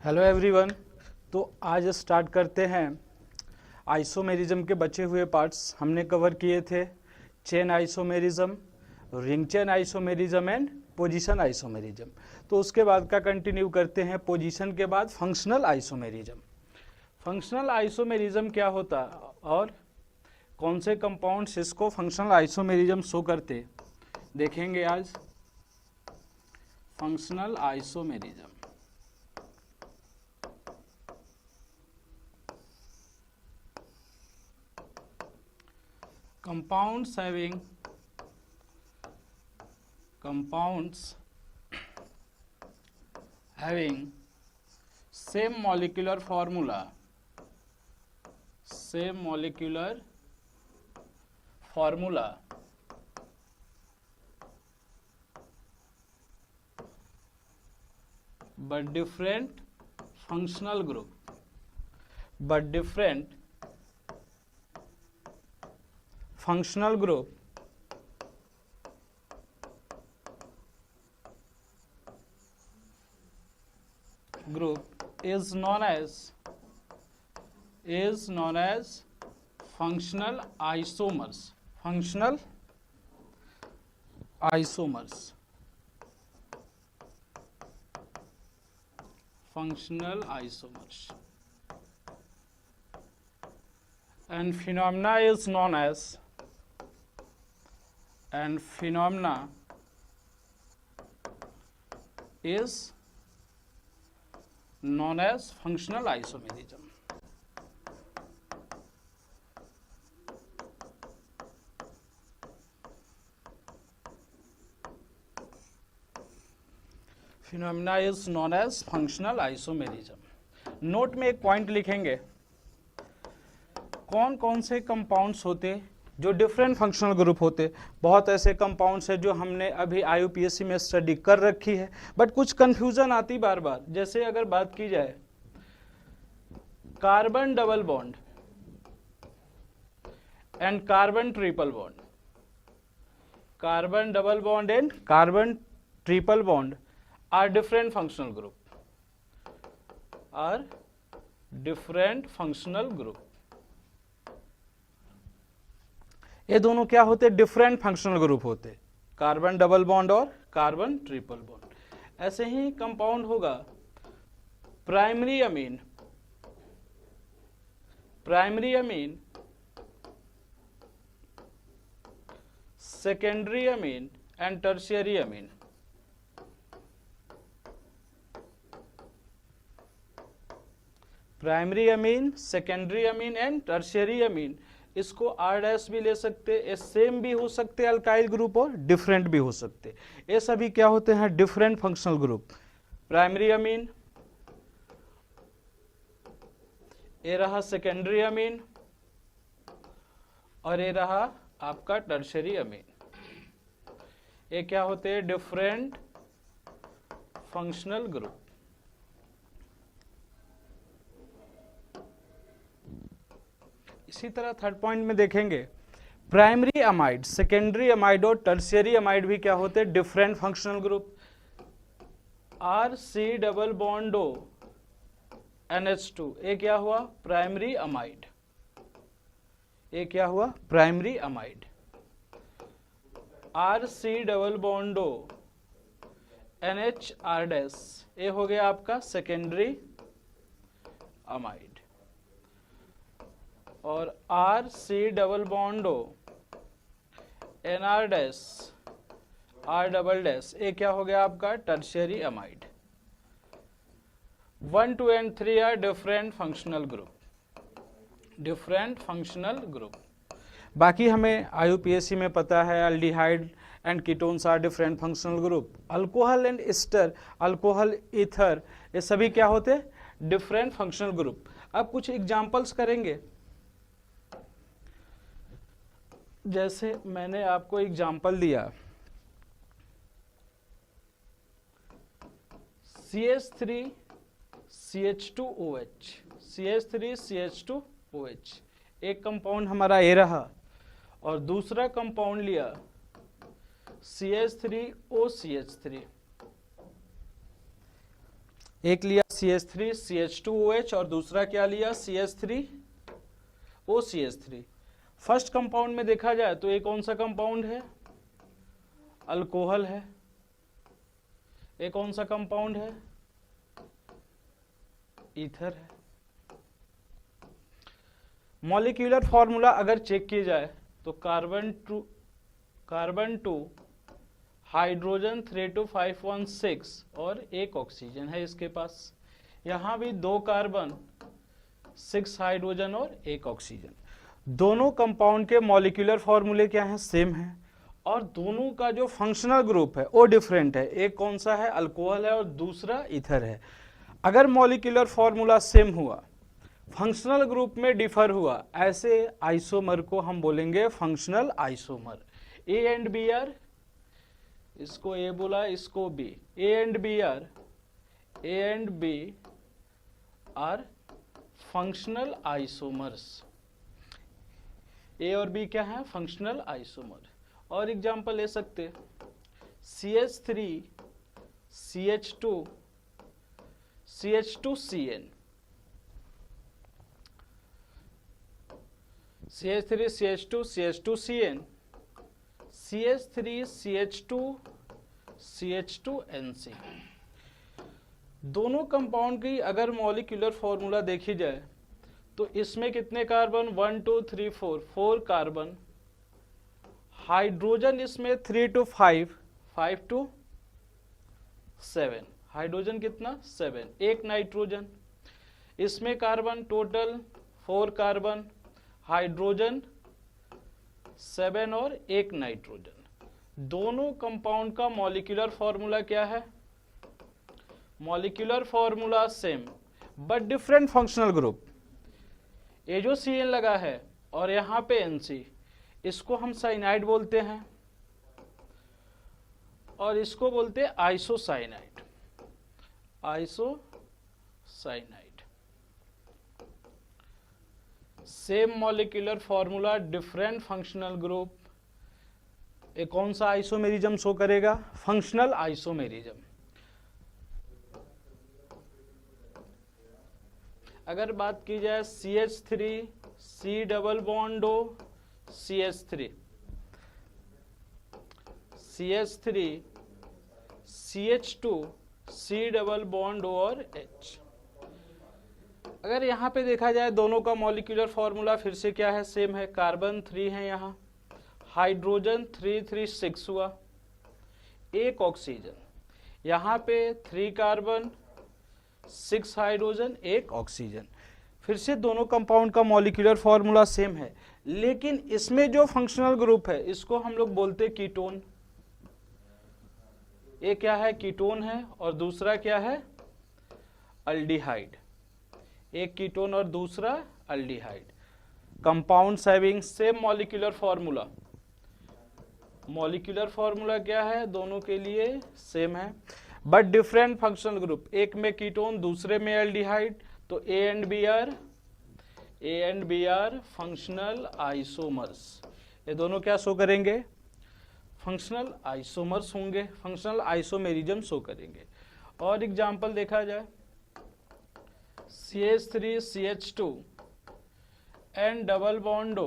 Hello everyone. तो आज start करते हैं आइसोमेरिज्म के बचे हुए पार्ट्स। हमने कवर किए थे chain isomerism, ring chain isomerism and position isomerism. तो उसके बाद का कंटिन्यू करते हैं पोजीशन के बाद फंक्शनल आइसोमेरिज्म। फंक्शनल आइसोमेरिज्म क्या होता और कौन से कंपाउंड्स इसको फंक्शनल आइसोमेरिज्म शो करते देखेंगे आज। Functional isomerism compounds having same molecular formula but different functional group is known as functional isomers. And phenomena is known as functional isomerism. Phenomena is known as functional isomerism. Note में एक point लिखेंगे, कौन कौन से compounds होते जो different functional group होते। बहुत ऐसे कंपाउंड्स हैं जो हमने अभी आईयूपीएससी में स्टडी कर रखी है, बट कुछ कंफ्यूजन आती बार बार। जैसे अगर बात की जाए carbon double bond and carbon triple bond, carbon double bond and carbon triple bond are different functional group. ये दोनों क्या होते? डिफरेंट फंक्शनल ग्रुप होते, कार्बन डबल बॉन्ड और कार्बन ट्रिपल बॉन्ड। ऐसे ही कंपाउंड होगा primary amine, secondary amine and tertiary amine. Primary amine, secondary amine and tertiary amine, इसको आर डैश भी ले सकते, ये सेम भी हो सकते अल्काइल ग्रुप और डिफरेंट भी हो सकते। ये सभी क्या होते हैं? Different functional group. Primary amine, ये रहा सेकेंडरी अमीन और ये रहा आपका टर्शियरी अमीन। ये क्या होते हैं? Different functional group. इसी तरह थर्ड पॉइंट में देखेंगे प्राइमरी अमाइड, सेकेंडरी अमाइड और टर्शियरी अमाइड भी क्या होते हैं? Different functional group. R C double bond O NH2, ये क्या हुआ? Primary amide. ये क्या हुआ? Primary amide. R C double bond O NHR dash, ये हो गया आपका सेकेंडरी अमाइड। और R C double bond O NR dash R double dash, ये क्या हो गया आपका? Tertiary amide. 1, 2 and 3 are different functional group. बाकी हमें आईयूपीएससी में पता है aldehyde and ketones are different functional group. Alcohol and ester, alcohol ether, ये सभी क्या होते? Different functional group. अब कुछ एग्जांपल्स करेंगे। जैसे मैंने आपको एग्जांपल दिया CH3 CH2OH, CH3 CH2OH, एक कंपाउंड हमारा ये रहा और दूसरा कंपाउंड लिया CH3OCH3, एक लिया CH3 CH2OH और दूसरा क्या लिया CH3 OCH3। फर्स्ट कंपाउंड में देखा जाए तो ये कौन सा कंपाउंड है, अल्कोहल है। ये कौन सा कंपाउंड है, ईथर है। मॉलिक्यूलर फॉर्मूला अगर चेक किया जाए तो कार्बन टू हाइड्रोजन 32516 और एक ऑक्सीजन है इसके पास। यहां भी 2 कार्बन 6 हाइड्रोजन और एक ऑक्सीजन। दोनों कंपाउंड के मॉलिक्यूलर फॉर्मूले क्या हैं, सेम है, और दोनों का जो फंक्शनल ग्रुप है वो डिफरेंट है। एक कौन सा है, अल्कोहल है, और दूसरा ईथर है। अगर मॉलिक्यूलर फॉर्मूला सेम हुआ, फंक्शनल ग्रुप में डिफर हुआ, ऐसे आइसोमर को हम बोलेंगे functional isomer. A and B are, इसको ए बोला, इसको B. A and B are functional isomers. A और बी क्या है, फंक्शनल आइसोमर। और एग्जांपल ले सकते, CH3 CH2 CH2CN, CH3 CH2 CH2CN, CH3 CH2 CH2NC। दोनों कंपाउंड की अगर मॉलिक्यूलर फॉर्मूला देखी जाए तो इसमें कितने कार्बन, 1 2 3 4 कार्बन। हाइड्रोजन इसमें 3 to 5 5 to 7, हाइड्रोजन कितना, 7। एक नाइट्रोजन, इसमें कार्बन टोटल 4 कार्बन, हाइड्रोजन 7 और एक नाइट्रोजन। दोनों कंपाउंड का मॉलिक्यूलर फॉर्मूला क्या है, molecular formula same but different functional group. ये जो CN लगा है और यहां पे NC, इसको हम साइनाइड बोलते हैं और इसको बोलते हैं isocyanide. Isocyanide, same molecular formula, different functional group. ये कौन सा आइसोमेरिज्म शो करेगा, फंक्शनल आइसोमेरिज्म। अगर बात की जाए CH3 C double bond O CH3, CH3 CH2 C double bond O और H। अगर यहाँ पे देखा जाए दोनों का मॉलिक्यूलर फॉर्मूला फिर से क्या है, सेम है। कार्बन 3 है, यहाँ हाइड्रोजन 3 3 6 हुआ, एक ऑक्सीजन। यहाँ पे 3 कार्बन 6 हाइड्रोजन, एक ऑक्सीजन। फिर से दोनों कंपाउंड का मॉलिक्यूलर फॉर्मूला सेम है, लेकिन इसमें जो फंक्शनल ग्रुप है इसको हम लोग बोलते कीटोन। एक क्या है, कीटोन है, और दूसरा क्या है, अल्डिहाइड। एक कीटोन और दूसरा aldehyde. Compounds having same molecular formula. Molecular formula क्या है, दोनों के लिए सेम है बट डिफरेंट फंक्शनल ग्रुप। एक में कीटोन, दूसरे में एल्डिहाइड। तो A and B are functional isomers. ये दोनों क्या शो करेंगे, फंक्शनल आइसोमर्स होंगे, फंक्शनल आइसोमेरिज्म शो करेंगे। और एग्जांपल देखा जाए, CH3 CH2 and double bond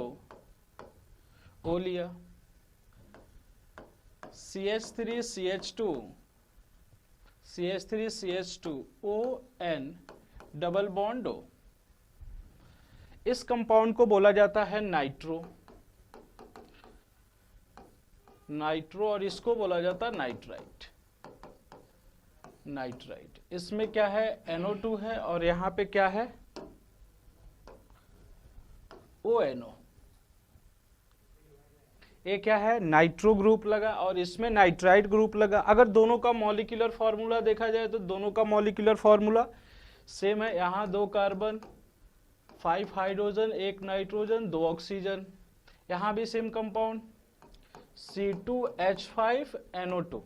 O लिया, CH3 CH2 O N double bond O। इस कंपाउंड को बोला जाता है नाइट्रो, और इसको बोला जाता है नाइट्राइट। इसमें क्या है, NO2 है, और यहां पे क्या है, ONO। ये क्या है, नाइट्रो ग्रुप लगा और इसमें नाइट्राइट ग्रुप लगा। अगर दोनों का मॉलिक्यूलर फॉर्मूला देखा जाए तो दोनों का मॉलिक्यूलर फॉर्मूला सेम है। यहाँ 2 कार्बन 5 हाइड्रोजन, एक नाइट्रोजन, 2 ऑक्सीजन। यहाँ भी सेम कंपाउंड C2H5NO2।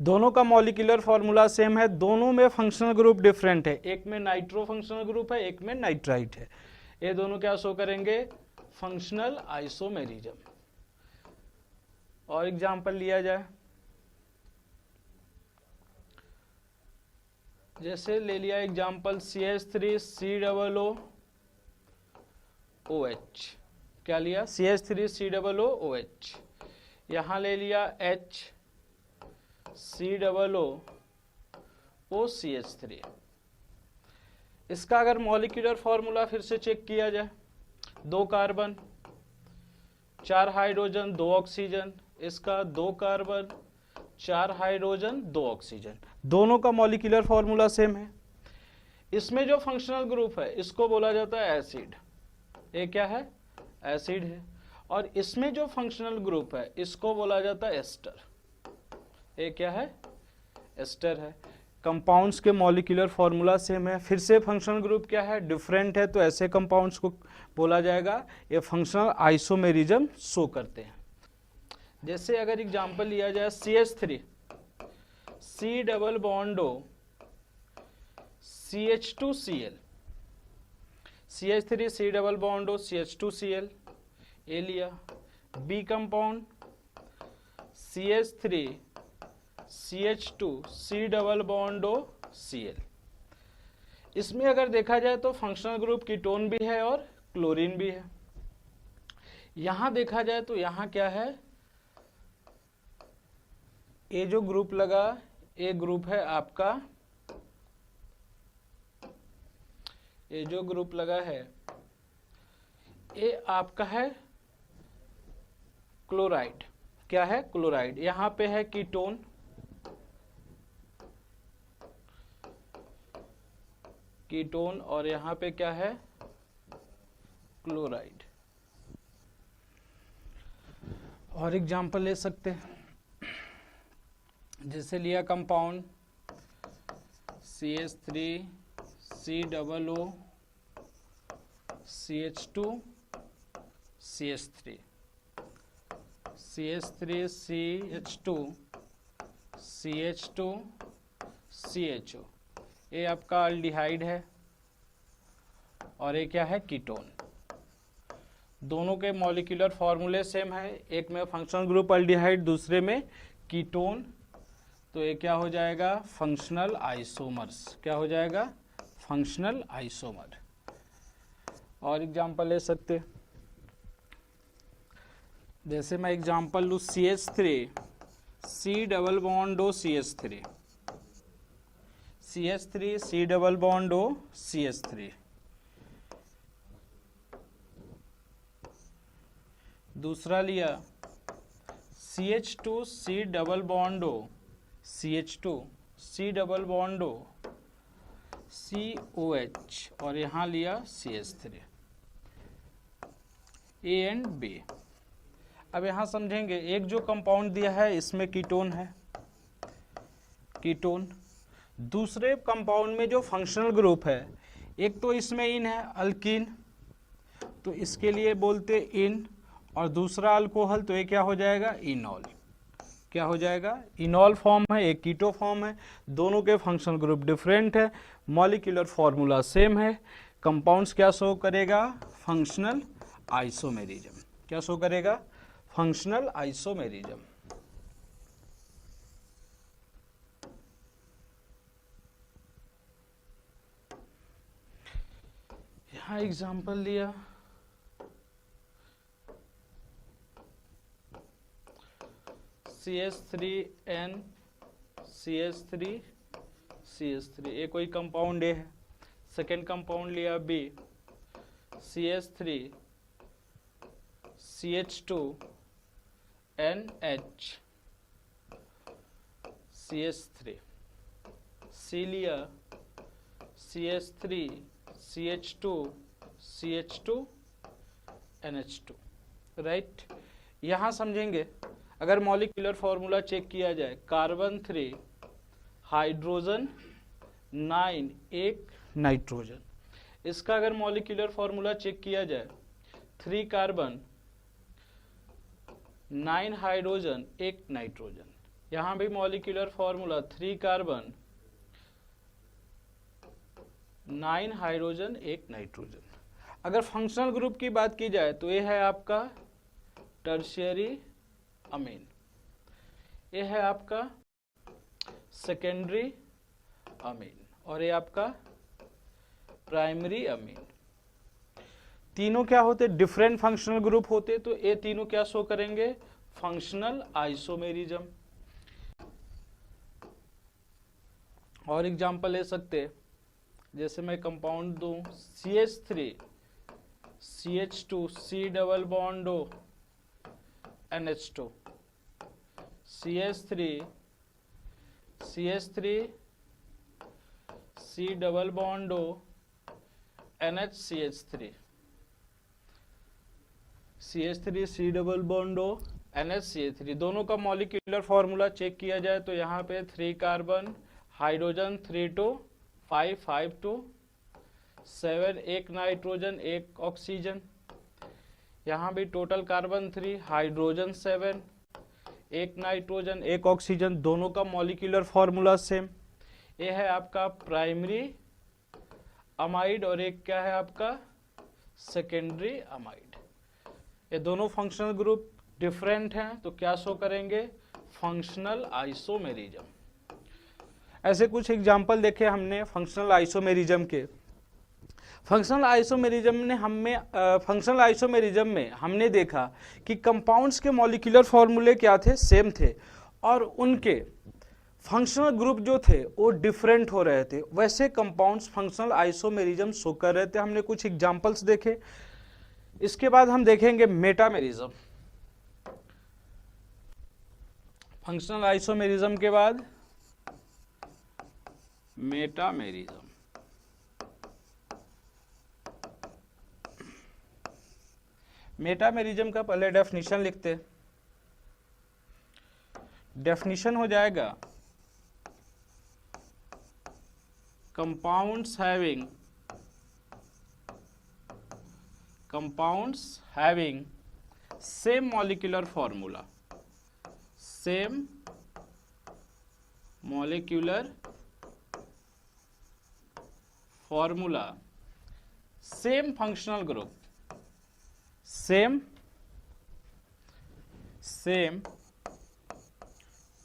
दोनों का मॉलिक्यूलर फॉर्मूला सेम है, दोनों में फंक्शनल ग्रुप डिफरेंट है। एक में नाइट्रो फंक्शनल ग्रुप है, एक में नाइट्राइट है। ये दोनों क्या शो करेंगे, फंक्शनल आइसोमेरिज्म। और एग्जांपल लिया जाए, जैसे ले लिया एग्जाम्पल CH3COOH, क्या लिया CH3COOH, यहाँ ले लिया HCOOCH3। इसका अगर मॉलिक्यूलर फॉर्मूला फिर से चेक किया जाए, 2 कार्बन 4 हाइड्रोजन 2 ऑक्सीजन, इसका 2 कार्बन 4 हाइड्रोजन 2 ऑक्सीजन, दोनों का मॉलिक्यूलर फॉर्मूला सेम है। इसमें जो फंक्शनल ग्रुप है इसको बोला जाता है एसिड, ये क्या है एसिड है। और इसमें जो फंक्शनल ग्रुप है इसको बोला जाता है एस्टर, ये क्या है एस्टर है। कंपाउंड्स के मॉलिक्यूलर फॉर्मूला सेम है, फिर से फंक्शनल ग्रुप क्या है डिफरेंट है, तो ऐसे कंपाउंड्स को बोला जाएगा ये फंक्शनल आइसोमेरिज्म शो करते हैं। जैसे अगर एग्जांपल लिया जाए CH3 C double bond O CH2Cl, CH3 C double bond O CH2Cl, ये लिया। B compound CH3 CH2 C double bond O Cl। इसमें अगर देखा जाए तो फंक्शनल ग्रुप कीटोन भी है और क्लोरीन भी है। यहां देखा जाए तो यहां क्या है, ये जो ग्रुप लगा ये ग्रुप है आपका, ये जो ग्रुप लगा है ये आपका है क्लोराइड, क्या है क्लोराइड। यहां पे है कीटोन, कीटोन, और यहां पे क्या है क्लोराइड। और एग्जांपल ले सकते हैं, जैसे लिया compound CH3 COO CH2 CH3, CH3 CH2 CH2 CHO, ये आपका अल्डिहाइड है और ये क्या है कीटोन। दोनों के मॉलिक्यूलर फॉर्मूले सेम है, एक में फंक्शनल ग्रुप अल्डिहाइड दूसरे में कीटोन, तो ये क्या हो जाएगा फंक्शनल आइसोमर्स, क्या हो जाएगा फंक्शनल आइसोमर। और एग्जांपल ले सकते, जैसे मैं एग्जांपल लूँ CH3 C double bond O CH3, CH3 C double bond O CH3। दूसरा लिया CH2 C double bond O CH2 C double bond O COH, और यहाँ लिया CH3, A एंड B। अब यहाँ समझेंगे, एक जो कंपाउंड दिया है इसमें कीटोन है, कीटोन। दूसरे कंपाउंड में जो फंक्शनल ग्रुप है, एक तो इसमें इन है अल्कीन, तो इसके लिए बोलते इन, और दूसरा अल्कोहल, तो ये क्या हो जाएगा इनॉल, क्या हो जाएगा इनॉल फॉर्म है, एक कीटो फॉर्म है। दोनों के फंक्शनल ग्रुप डिफरेंट है, मॉलिक्यूलर फॉर्मूला सेम है। कंपाउंड्स क्या शो करेगा फंक्शनल आइसोमेरिज्म, क्या शो करेगा फंक्शनल आइसोमेरिज्म। यहाँ एग्जांपल लिया CH3N CH3 CH3, ये कोई कंपाउंड ए है। सेकेंड कंपाउंड लिया B CH3 CH2 NH CH3, C लिया CH3 CH2 CH2 NH2, right. यहाँ समझेंगे, अगर मॉलिक्यूलर फॉर्मूला चेक किया जाए, कार्बन 3 हाइड्रोजन 9 एक नाइट्रोजन, इसका अगर मॉलिक्यूलर फॉर्मूला चेक किया जाए, 3 कार्बन 9 हाइड्रोजन एक नाइट्रोजन। यहाँ भी मॉलिक्यूलर फॉर्मूला 3 कार्बन 9 हाइड्रोजन एक नाइट्रोजन। अगर फंक्शनल ग्रुप की बात की जाए तो ये है आपका टर्शियरी अमीन, ये है आपका सेकेंडरी अमीन, और ये आपका प्राइमरी अमीन। तीनों क्या होते? डिफरेंट फंक्शनल ग्रुप होते, तो ये तीनों क्या शो करेंगे? Functional isomerism. और एग्जांपल ले सकते, जैसे मैं कंपाउंड दूं CH3 CH2 C double bond O NH2 CH3 CH3 C double bond O NHCH3 CH3 C double bond O NHCH3 दोनों का मॉलिक्यूलर फॉर्मूला चेक किया जाए तो यहाँ पे 3 कार्बन, हाइड्रोजन 3 2 5 5 2 7, एक नाइट्रोजन एक ऑक्सीजन। यहाँ भी टोटल कार्बन 3, हाइड्रोजन 7, एक नाइट्रोजन एक ऑक्सीजन, दोनों का मॉलिक्यूलर फॉर्मूला सेम। ये है आपका प्राइमरी अमाइड और एक क्या है आपका सेकेंडरी अमाइड। ये दोनों फंक्शनल ग्रुप डिफरेंट हैं तो क्या शो करेंगे? Functional isomerism. ऐसे कुछ एग्जांपल देखे हमने फंक्शनल आइसोमेरिज्म के। फंक्शनल आइसोमेरिज्म में हमने देखा कि कंपाउंड्स के मॉलिक्यूलर फॉर्मूले क्या थे? सेम थे, और उनके फंक्शनल ग्रुप जो थे वो डिफरेंट हो रहे थे। वैसे कंपाउंड्स फंक्शनल आइसोमेरिज्म शो कर रहे थे। हमने कुछ एग्जांपल्स देखे। इसके बाद हम देखेंगे मेटामेरिज्म। फंक्शनल आइसोमेरिज्म के बाद मेटामेरिज्म। मेटामेरिज्म का पहले डेफिनेशन लिखते। डेफिनेशन हो जाएगा compounds having same molecular formula, same molecular formula, same functional group, same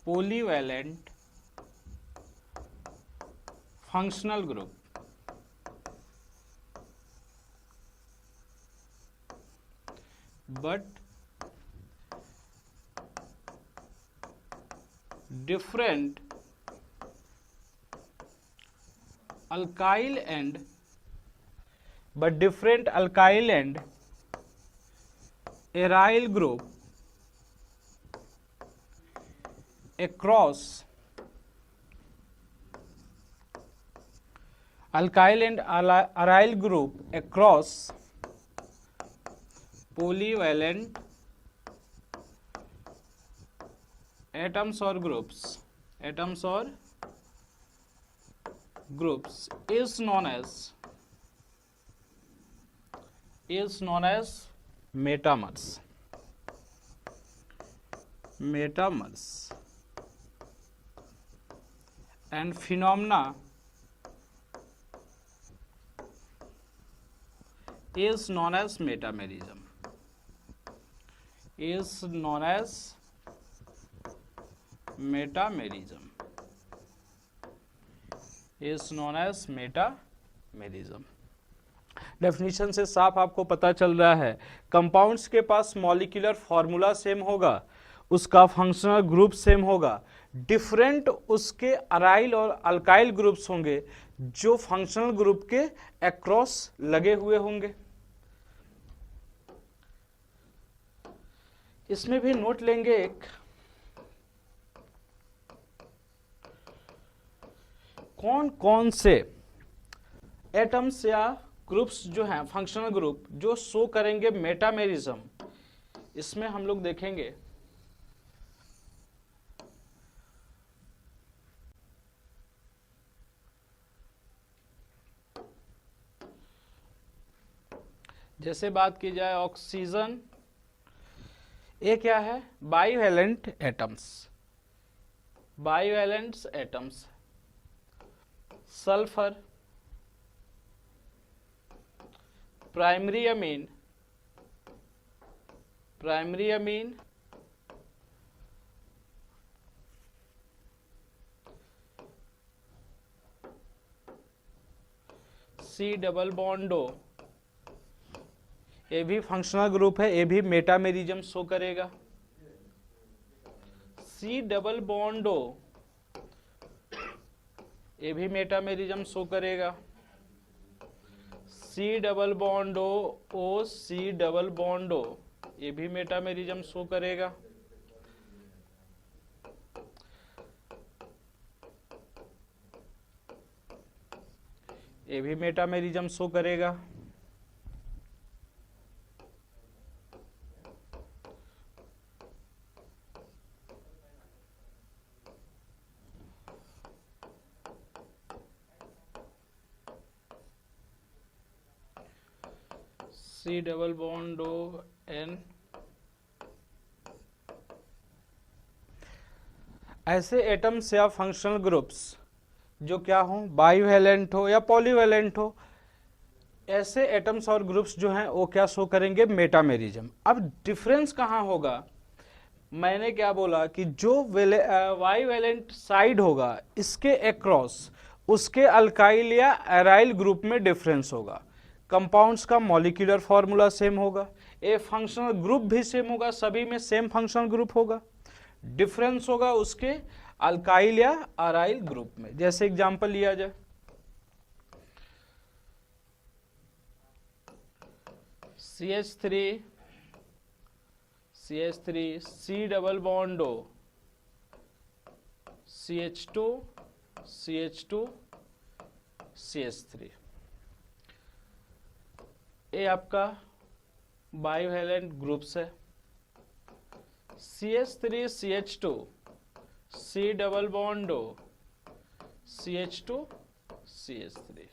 polyvalent functional group, but different alkyl and aryl group across alkyl and aryl group across polyvalent atoms or groups is known as metamers. And phenomena is known as metamerism. Definition से साफ आपको पता चल रहा है compounds के पास molecular formula same होगा, उसका फंक्शनल ग्रुप सेम होगा, डिफरेंट उसके अराइल और अल्काइल ग्रुप्स होंगे जो फंक्शनल ग्रुप के अक्रॉस लगे हुए होंगे। इसमें भी नोट लेंगे एक, कौन कौन से एटम्स या ग्रुप्स जो हैं फंक्शनल ग्रुप जो शो करेंगे मेटामेरिज्म, इसमें हम लोग देखेंगे जैसे बात की जाए ऑक्सीजन, ये क्या है? Bivalent atoms. Sulphur, primary amine, C double bond O, ये भी फंक्शनल ग्रुप है, ये भी मेटामेरिज्म शो करेगा। सी डबल बॉन्ड ओ, ये भी मेटामेरिज्म शो करेगा। C double bond O C double bond O, ये भी मेटामेरिज्म शो करेगा। ये भी मेटामेरिज्म शो करेगा। C double bond O N, ऐसे एटम्स या फंक्शनल ग्रुप्स जो क्या हो, बाईवैलेंट हो या पॉलीवैलेंट हो, ऐसे एटम्स और ग्रुप्स जो हैं वो क्या शो करेंगे, मेटामेरिज्म। अब डिफरेंस कहाँ होगा, मैंने क्या बोला कि जो बाईवैलेंट साइड होगा इसके अक्रॉस उसके अल्काइल या एराइल ग्रुप में डिफरेंस होगा। कंपाउंड्स का मॉलिक्यूलर फॉर्मूला सेम होगा, ए फंक्शनल ग्रुप भी सेम होगा, सभी में सेम फंक्शनल ग्रुप होगा। डिफरेंस होगा उसके अल्काइल या एराइल ग्रुप में। जैसे एग्जांपल लिया जाए, CH3 C डबल बॉन्ड ओ CH2 CH3, ये आपका बाईवैलेंट ग्रुप्स है। CH3 CH2 C double bond ओ CH2 CH3।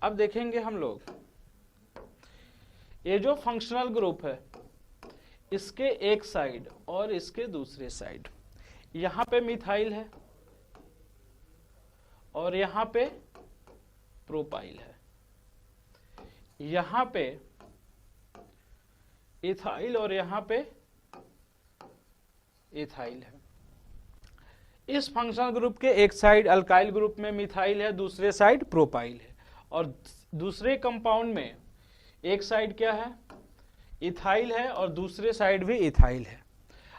अब देखेंगे हम लोग, ये जो फंक्शनल ग्रुप है इसके एक साइड और इसके दूसरे साइड, यहां पे मिथाइल है और यहां पे प्रोपाइल है, यहां पे इथाइल और यहां पे इथाइल है। इस फंक्शनल ग्रुप के एक साइड अल्काइल ग्रुप में मिथाइल है, दूसरे साइड प्रोपाइल है, और दूसरे कंपाउंड में एक साइड क्या है, इथाइल है और दूसरे साइड भी इथाइल है।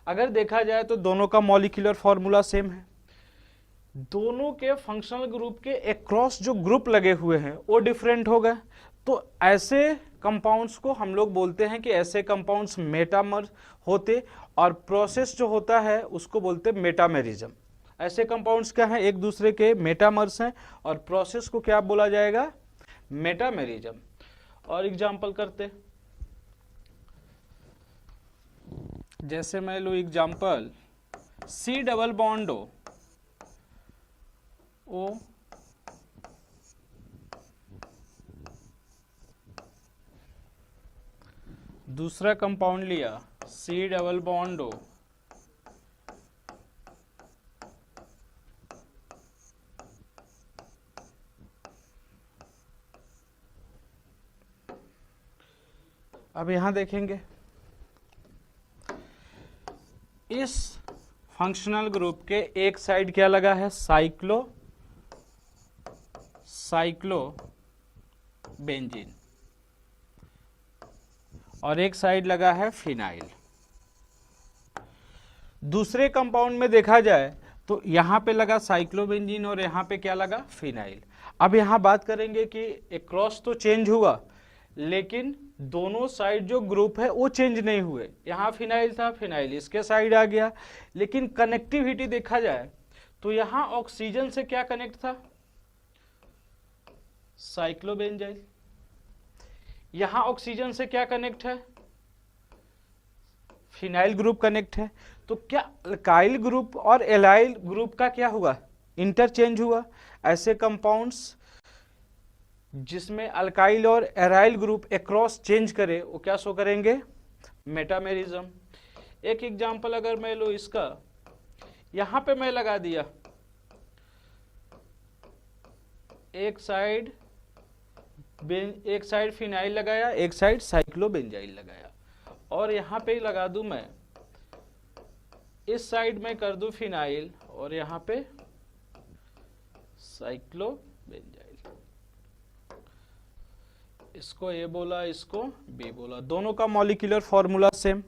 अगर देखा जाए तो दोनों का मॉलिक्यूलर फॉर्मूला सेम है। दोनों के फंक्शनल ग्रुप के अक्रॉस जो ग्रुप लगे हुए हैं वो डिफरेंट हो गए, तो ऐसे कंपाउंड्स को हम लोग बोलते हैं कि ऐसे कंपाउंड्स मेटामर होते, और प्रोसेस जो होता है उसको बोलते हैं मेटामेरिज्म। ऐसे कंपाउंड्स क्या हैं, एक दूसरे के मेटामर्स हैं, और प्रोसेस को क्या बोला जाएगा, मेटामेरिज्म। और एग्जांपल करते, जैसे मैं लूँ example C double bond O दूसरा कंपाउंड लिया C डबल बॉन्ड ओ अब यहां देखेंगे इस फंक्शनल ग्रुप के एक साइड क्या लगा है, साइक्लोबेंजीन, और एक साइड लगा है फिनाइल। दूसरे कंपाउंड में देखा जाए तो यहां पे लगा साइक्लोबेंजीन और यहां पे क्या लगा, फिनाइल। अब यहां बात करेंगे कि क्रॉस तो चेंज हुआ, लेकिन दोनों साइड जो ग्रुप है वो चेंज नहीं हुए। यहां फिनाइल था, फिनाइल इसके साइड आ गया, लेकिन कनेक्टिविटी देखा जाए तो यहां ऑक्सीजन से क्या कनेक्ट था, साइक्लोबेंजाइल। यहां ऑक्सीजन से क्या कनेक्ट है, फिनाइल ग्रुप कनेक्ट है। तो क्या अल्काइल ग्रुप और एलाइल ग्रुप का क्या हुआ, इंटरचेंज हुआ। ऐसे कंपाउंड्स जिसमें अल्काइल और एराइल ग्रुप अक्रॉस चेंज करे वो क्या शो करेंगे, मेटामेरिज्म। एक एग्जांपल अगर मैं लूं इसका, यहां पे मैं लगा दिया एक साइड फिनाइल लगाया, एक साइड साइक्लोबेंजाइल लगाया, और यहां पे लगा दूं मैं, इस साइड में कर दूं फिनाइल और यहां पे साइक्लोबेंजाइल। इसको ए बोला, इसको बी बोला, दोनों का molecular formula same.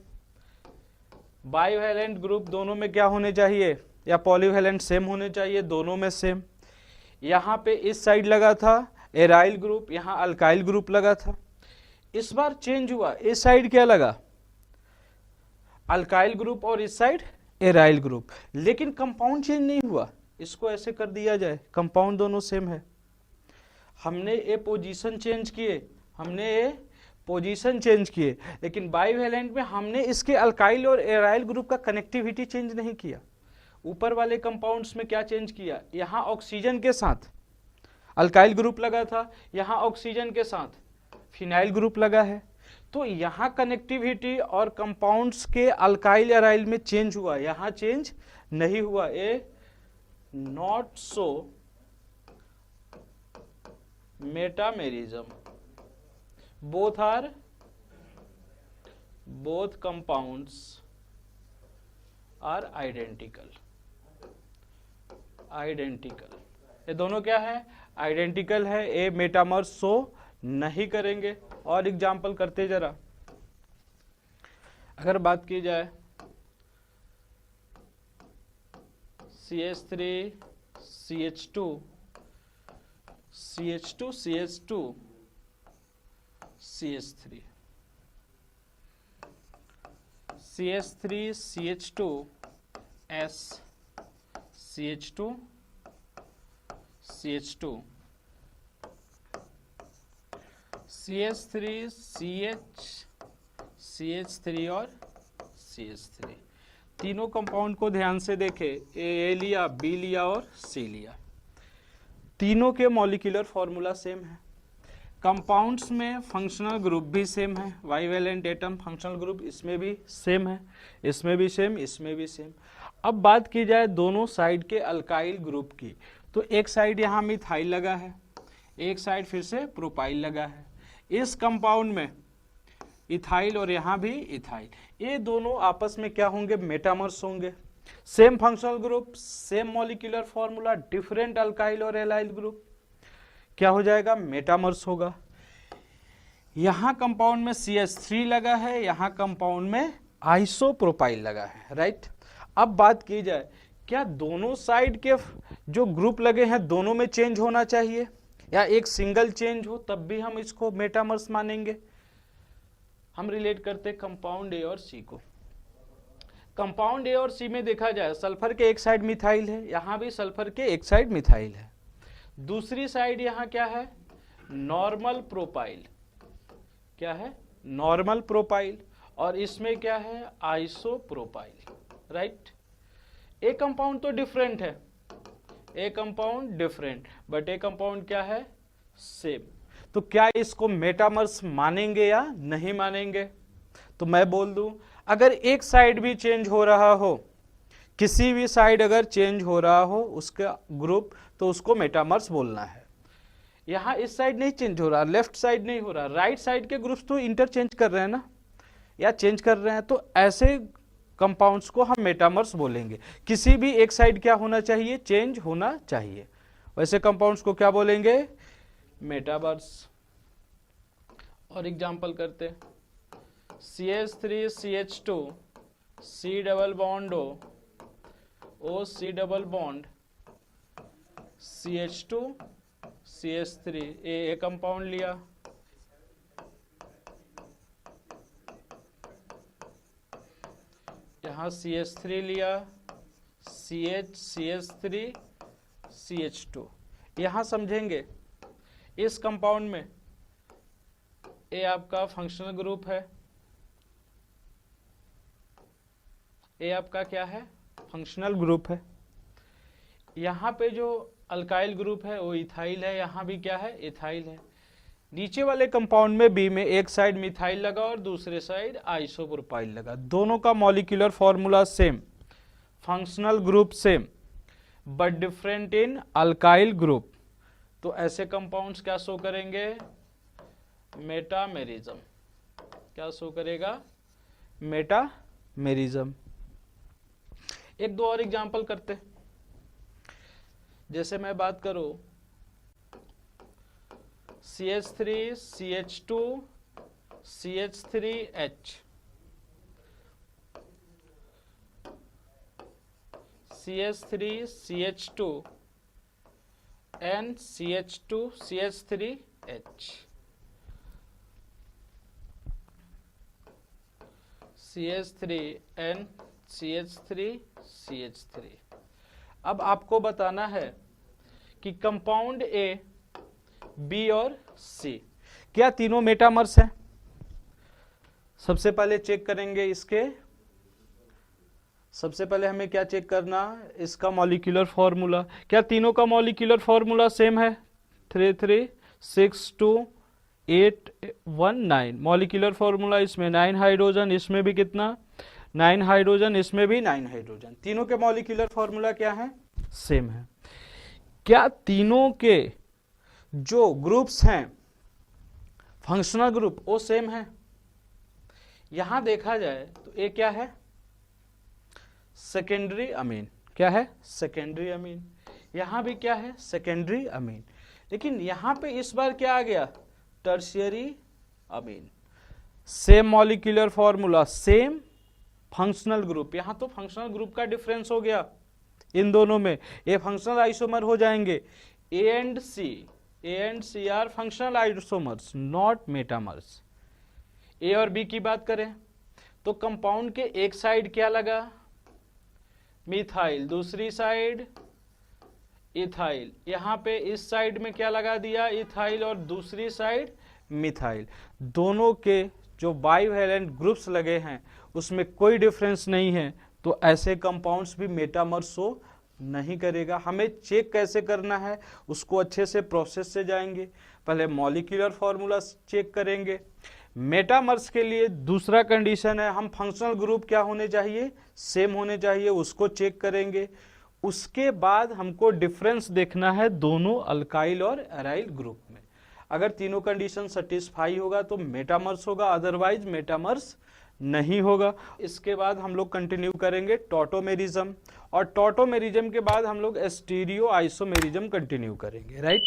Bivalent group दोनों में क्या होने चाहिए, या पॉलीवैलेंट सेम होने चाहिए, दोनों में सेम। यहाँ पे इस साइड लगा था एराइल ग्रुप, यहाँ अल्काइल ग्रुप लगा था। इस बार चेंज हुआ, इस साइड क्या लगा, अल्काइल ग्रुप, और इस साइड एराइल ग्रुप, लेकिन कंपाउंड चेंज नहीं हुआ। इसको ऐसे कर दिया जाए, कंपाउंड दोनों सेम है। हमने ए पोजीशन चेंज किए, लेकिन बाइवैलेंट में हमने इसके अल्काइल और एराइल ग्रुप का कनेक्टिविटी चेंज नहीं किया। ऊपर वाले कंपाउंड्स में क्या चेंज किया, यहाँ ऑक्सीजन के साथ अल्काइल ग्रुप लगा था, यहाँ ऑक्सीजन के साथ फिनाइल ग्रुप लगा है। तो यहाँ कनेक्टिविटी और कंपाउंड्स के अल्काइल एराइल में चेंज हुआ, यहाँ चेंज नहीं हुआ। A not so metamerism, both compounds are identical। ये दोनों क्या है, आइडेंटिकल है। ए मेटामर्स शो नहीं करेंगे। और एग्जाम्पल करते जरा, अगर बात की जाए CH3 CH2 CH2 CH2 CH3 CH3 CH2 S CH2 CH2 CH3 CH CH3 और CH3, तीनों कंपाउंड को ध्यान से देखें। ए लिया, बी लिया और सी लिया, तीनों के मॉलिक्यूलर फॉर्मूला सेम है। कंपाउंड्स में फंक्शनल ग्रुप भी सेम है, बाइवैलेंट एटम फंक्शनल ग्रुप इसमें भी सेम है, इसमें भी सेम, इसमें भी सेम। अब बात की जाए दोनों साइड के अल्काइल ग्रुप की, तो एक साइड यहाँ मिथाइल लगा है, एक साइड फिर से प्रोपाइल लगा है। इस कंपाउंड में इथाइल और यहाँ भी इथाइल, ये दोनों आपस में क्या होंगे, मेटामर्स होंगे। Same functional group, same molecular formula, different alkyl और एलाइल ग्रुप, क्या हो जाएगा, मेटामर्स होगा। यहाँ कंपाउंड में CH3 लगा है, यहाँ कंपाउंड में आइसोप्रोपाइल लगा है, राइट। अब बात की जाए, क्या दोनों साइड के जो ग्रुप लगे हैं दोनों में चेंज होना चाहिए, या एक सिंगल चेंज हो तब भी हम इसको मेटामर्स मानेंगे। हम रिलेट करते कंपाउंड ए और सी को। कंपाउंड ए और सी में देखा जाए, सल्फर के एक साइड मिथाइल है, यहाँ भी सल्फर के एक साइड मिथाइल है, दूसरी साइड यहाँ क्या है, नॉर्मल प्रोपाइल, क्या है, नॉर्मल प्रोपाइल, और इसमें क्या है, आइसोप्रोपाइल, राइट। एक कंपाउंड तो डिफरेंट है, एक कंपाउंड डिफरेंट, बट एक कंपाउंड क्या है, सेम। तो क्या इसको मेटामर्स मानेंगे या नहीं मानेंगे। तो मैं बोल दूं, अगर एक साइड भी चेंज हो रहा हो, किसी भी साइड अगर चेंज हो रहा हो उसका ग्रुप, तो उसको मेटामर्स बोलना है। यहाँ इस साइड नहीं चेंज हो रहा, लेफ्ट साइड नहीं हो रहा, राइट साइड के ग्रुप्स तो इंटरचेंज कर रहे हैं ना, या चेंज कर रहे हैं, तो ऐसे कंपाउंड्स को हम मेटामर्स बोलेंगे। किसी भी एक साइड क्या होना चाहिए, चेंज होना चाहिए, वैसे कंपाउंड्स को क्या बोलेंगे, मेटामर्स। और एग्जांपल करते, CH3 CH2 C double bond O C double bond CH2 CH3, ए कंपाउंड लिया, यहाँ CH3 लिया, CH3 CH2। यहाँ समझेंगे, इस कंपाउंड में ए आपका फंक्शनल ग्रुप है, ए आपका क्या है, फंक्शनल ग्रुप है। यहाँ पे जो अल्काइल ग्रुप है वो इथाइल है, यहाँ भी क्या है, इथाइल है। नीचे वाले कंपाउंड में बी में एक साइड मिथाइल लगा और दूसरे साइड आइसोप्रोपाइल लगा, दोनों का molecular formula same, functional group same, but different in alkyl group. तो ऐसे कंपाउंड्स क्या शो करेंगे, मेटामेरिज्म। क्या शो करेगा, मेटामेरिज्म। एक दो और एग्जांपल करते, जैसे मैं बात करूं CH3 CH2 CH3H, CH3 CH2 and CH2 CH3H, CH3 and CH3 CH3। अब आपको बताना है कि कंपाउंड ए, बी और सी क्या तीनों मेटामर्स हैं। सबसे पहले चेक करेंगे इसके, सबसे पहले हमें क्या चेक करना, इसका मॉलिक्यूलर फॉर्मूला। क्या तीनों का मॉलिक्यूलर फॉर्मूला सेम है? 3,3,6,2,8,1,9 मॉलिक्यूलर फॉर्मूला। इसमें 9 हाइड्रोजन, इसमें भी कितना 9 हाइड्रोजन, इसमें भी 9 हाइड्रोजन। तीनों के मॉलिक्यूलर फॉर्मूला क्या है? सेम है। क्या तीनों के जो ग्रुप्स हैं फंक्शनल ग्रुप वो सेम है? यहां देखा जाए तो ये क्या है? Secondary amine. क्या है? Secondary amine. यहां भी क्या है? Secondary amine. लेकिन यहां पे इस बार क्या आ गया? Tertiary amine. Same molecular formula, same functional group. यहां तो फंक्शनल ग्रुप का डिफरेंस हो गया इन दोनों में, ये फंक्शनल आइसोमर हो जाएंगे। A and C are functional isomers, not metamers. A और बी की बात करें तो कंपाउंड के एक साइड क्या लगा? मिथाइल, दूसरी साइड इथाइल। यहां पे इस साइड में क्या लगा दिया? इथाइल, और दूसरी साइड मिथाइल। दोनों के जो बाइवैलेंट ग्रुप्स लगे हैं उसमें कोई डिफरेंस नहीं है, तो ऐसे कंपाउंड्स भी मेटामर्स हो नहीं करेगा। हमें चेक कैसे करना है उसको अच्छे से प्रोसेस से जाएंगे। पहले मॉलिक्यूलर फॉर्मूला चेक करेंगे। मेटामर्स के लिए दूसरा कंडीशन है, हम फंक्शनल ग्रुप क्या होने चाहिए? सेम होने चाहिए, उसको चेक करेंगे। उसके बाद हमको डिफरेंस देखना है दोनों अल्काइल और एराइल ग्रुप में। अगर तीनों कंडीशन सेटिस्फाई होगा तो मेटामर्स होगा, अदरवाइज मेटामर्स नहीं होगा। इसके बाद हम लोग कंटिन्यू करेंगे टॉटोमेरिज्म, और टॉटोमेरिज्म के बाद हम लोग स्टीरियो आइसोमेरिज्म कंटिन्यू करेंगे, राइट।